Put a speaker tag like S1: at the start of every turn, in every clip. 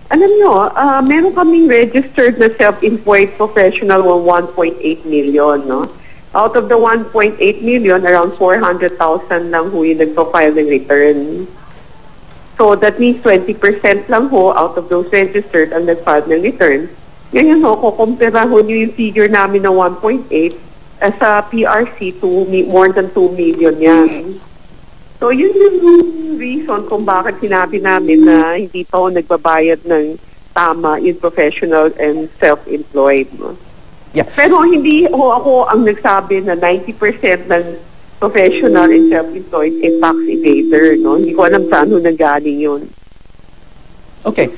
S1: Alam nyo, meron kaming registered na self-employed professional ng 1.8 million, no? Out of the 1.8 million, around 400,000 lang ho yung nagpo-file ng return. So that means 20% lang ho out of those registered ang nag-file ng return. Ngayon ho, kukumpira ho nyo yung figure namin na 1.8 sa PRC to more than 2 million yan. So yun yung reason kung bakit sinabi namin na hindi pa ho nagbabayad ng tama in professional and self-employed. No?
S2: Yeah.
S1: Pero hindi ho ako ang nagsabi na 90% ng professional and self-employed is tax evader. No? Hindi ko alam saan ho nanggaling yun.
S2: Okay.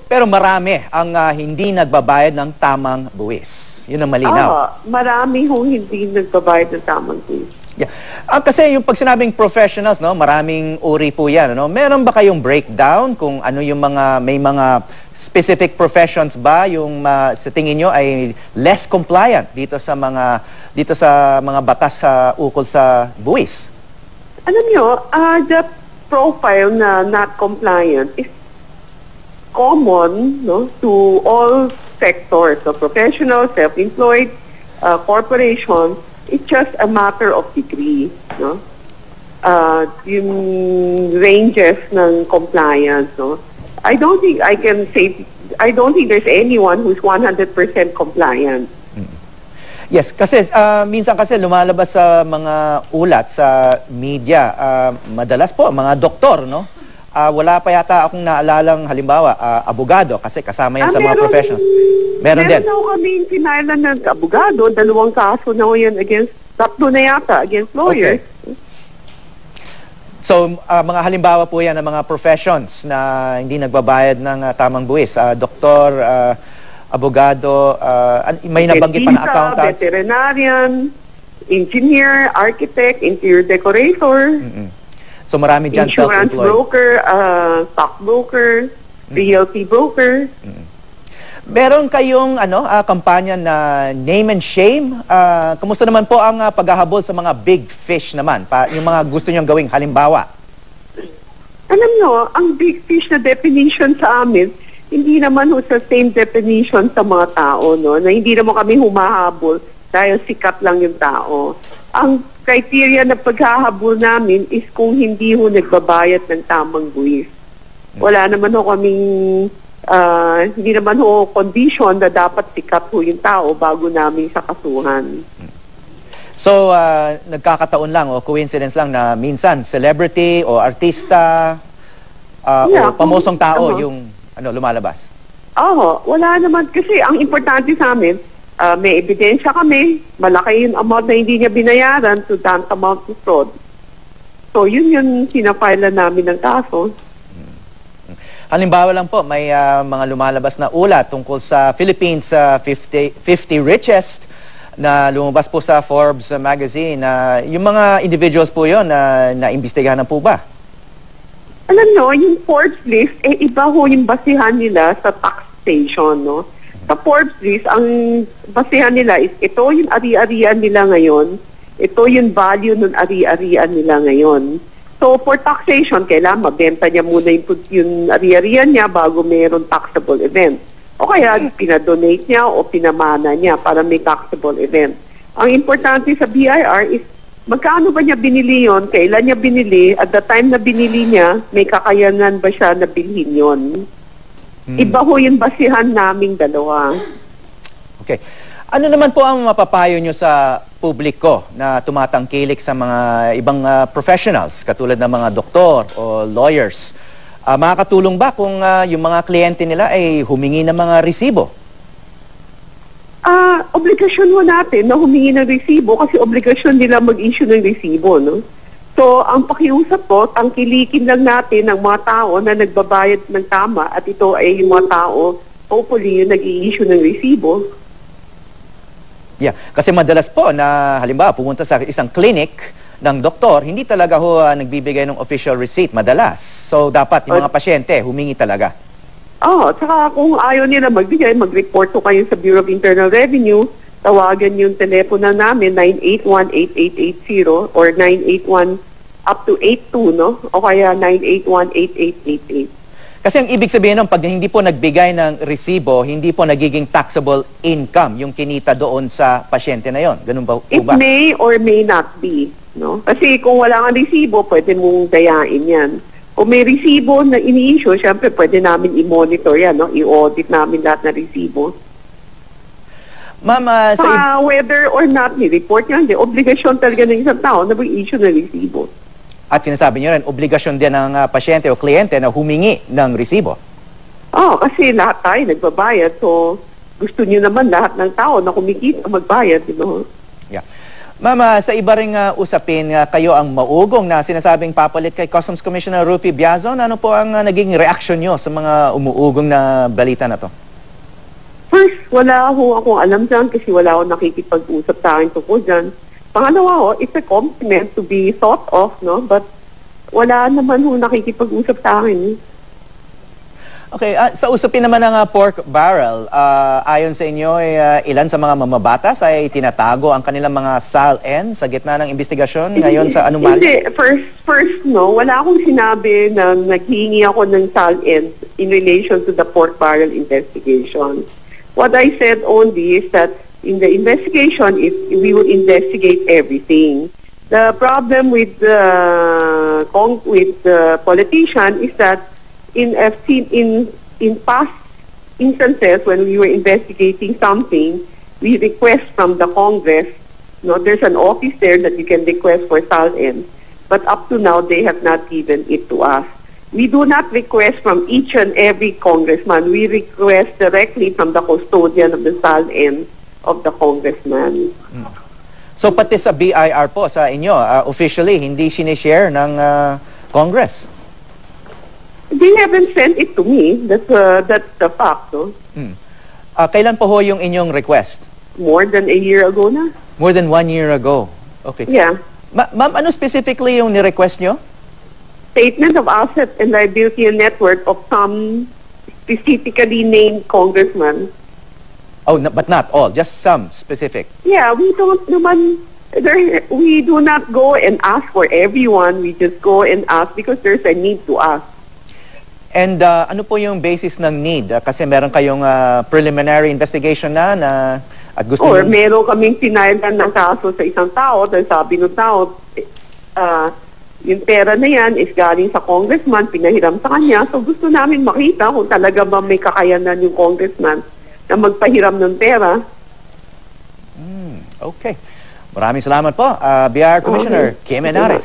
S2: Pero marami ang hindi nagbabayad ng tamang buwis. Yun ang malinaw.
S1: Marami ho hindi nagbabayad ng tamang buwis.
S2: Yeah. Kasi yung pag sinabing professionals, no, maraming uri po yan. No? Meron ba kayong breakdown kung ano yung may mga specific professions ba yung sa tingin nyo ay less compliant dito sa mga batas sa ukol sa buwis?
S1: Alam nyo, the profile na not compliant is common, no, to all sectors, so professional, self-employed, corporations. It's just a matter of degree, no? Yung ranges ng compliance, no? I don't think there's anyone who's 100% compliant.
S2: Yes, kasi minsan kasi lumalabas sa mga ulat sa media, madalas po mga doktor, no? Wala pa yata akong naalalang halimbawa, abogado kasi kasama yan sa mga professionals. Meron din.
S1: Meron kami pinailan ng abogado, 2 kaso na yan against, 3 na yata against lawyers.
S2: Okay. So, mga halimbawa po yan ng mga professions na hindi nagbabayad ng tamang buwis. Doktor, abogado, may nabanggit pa na accountants.
S1: Veterinarian, engineer, architect, interior decorator.
S2: So marami dyan
S1: self-employed. Insurance broker, stock broker, realty broker.
S2: Meron kayong kampanya na name and shame? Kamusta naman po ang paghahabol sa mga big fish naman? Yung mga gusto nyong gawing halimbawa?
S1: Alam nyo, ang big fish na definition sa amin, hindi naman ho sa same definition sa mga tao, no? Na hindi naman kami humahabol dahil sikat lang yung tao. Ang criteria na paghahabol namin is kung hindi ho nagbabayad ng tamang buwis. Wala naman ho kaming, hindi naman ho condition na dapat sikat ho yung tao bago namin sa kasuhan.
S2: So, nagkakataon lang o coincidence lang na minsan celebrity o artista o pamosong tao yung lumalabas?
S1: Wala naman. Kasi ang importante sa amin, may ebidensya kami, malaki yung amount na hindi niya binayaran to tantamount to fraud. So, yun yung sinapailan namin ng kaso.
S2: Halimbawa lang po, may mga lumalabas na ulat tungkol sa Philippines 50 richest na lumabas po sa Forbes magazine. Yung mga individuals po yun na naimbestigahan na po ba?
S1: Alam nyo, yung Forbes list, iba ho yung basihan nila sa taxation, no? Sa Forbes list, ang basihan nila is ito yung ari-arian nila ngayon, ito yung value ng ari-arian nila ngayon. So, for taxation, kailangan mabenta niya muna yung ari-arian niya bago mayroon taxable event. O kaya, pinadonate niya o pinamana niya para may taxable event. Ang importante sa BIR is magkano ba niya binili yon, kailan niya binili, at the time na binili niya, may kakayanan ba siya na bilhin yon. Iba ho yung basihan naming dalawa.
S2: Okay. Ano naman po ang mapapayo nyo sa publiko na tumatangkilik sa mga ibang professionals, katulad ng mga doktor o lawyers? Makakatulong ba kung yung mga kliyente nila ay humingi ng mga resibo?
S1: Obligasyon mo natin na humingi ng resibo kasi obligasyon nila mag-issue ng resibo, no? So, ang pakiusap po, tangkilikin lang natin ang mga tao na nagbabayad ng tama at ito ay yung mga tao, hopefully, yung nag-i-issue ng resibo.
S2: Yeah, kasi madalas po na halimbawa pumunta sa isang clinic ng doktor, hindi talaga ho nagbibigay ng official receipt madalas. So, dapat yung mga pasyente humingi talaga.
S1: Tsaka kung ayaw nila magbigay, mag-report ko kayo sa Bureau of Internal Revenue, tawagan yung telepono namin, 981-8880 or 981 up to 82, no? O kaya 981-8888.
S2: Kasi ang ibig sabihin nun, pag hindi po nagbigay ng resibo, hindi po nagiging taxable income yung kinita doon sa pasyente na yon. Ganun ba po
S1: It
S2: ba?
S1: may or may not be, no? Kasi kung wala kang resibo, pwede mong dayain yan. Kung may resibo na ini-issue, syempre pwede namin i-monitor yan, no? I-audit namin lahat na resibo.
S2: Ma'am, sa
S1: Whether or not ni-report yan, obligasyon talaga ng isang tao na mag-issue ng resibo.
S2: at sinasabi niyo rin, obligasyon din ng pasyente o kliyente na humingi ng resibo.
S1: Kasi lahat tayo nagbabayad, so gusto niyo naman lahat ng tao na kumikita magbayad, di ba?
S2: Yeah. Ma'am, sa iba ring usapin, kayo ang maugong na sinasabing papalit kay Customs Commissioner Rupy Biazon. Ano po ang naging reaksyon niyo sa mga umuugong na balita na to?
S1: First, wala akong alam dyan kasi wala akong nakikipag-usap sa akin tungkol dyan. Pangalawa, it's a compliment to be thought of, no? But wala naman nakikipag-usap sa akin.
S2: Okay, sa usapin naman ng pork barrel, ayon sa inyo, ilan sa mga mamabatas ay tinatago ang kanilang mga SALN sa gitna ng investigasyon ngayon sa anomaly?
S1: Hindi. First, no, wala akong sinabi na naghihingi ako ng SALN in relation to the pork barrel investigation. What I said only is that in the investigation, we will investigate everything. The problem with the politician is that in past instances when we were investigating something, we request from the Congress, there's an office there that you can request for SALN, but up to now they have not given it to us. We do not request from each and every congressman. We request directly from the custodian of the SALN of the congressman.
S2: So pati sa BIR po, sa inyo, officially, hindi sinishare ng Congress?
S1: They haven't sent it to me. That's the fact. No?
S2: Kailan po ho yung inyong request?
S1: More than a year ago na.
S2: More than 1 year ago. Okay.
S1: Yeah.
S2: Ma'am, ano specifically yung ni-request nyo?
S1: Statement of asset and liability and net worth of some specifically named congressman.
S2: Oh, but not all, just some specific.
S1: Yeah, we don't naman, we do not go and ask for everyone. We just go and ask because there's a need to ask.
S2: And ano po yung basis ng need? Kasi meron kayong preliminary investigation na at gusto
S1: Or
S2: nyo-
S1: meron kaming pinayagan ng kaso sa isang tao dahil sabi ng tao, yung pera na yan is galing sa congressman, pinahiram sa kanya. So gusto namin makita kung talaga ba may kakayanan yung congressman na magpahiram ng pera.
S2: Okay. Maraming salamat po, BIR Commissioner Kim Enares.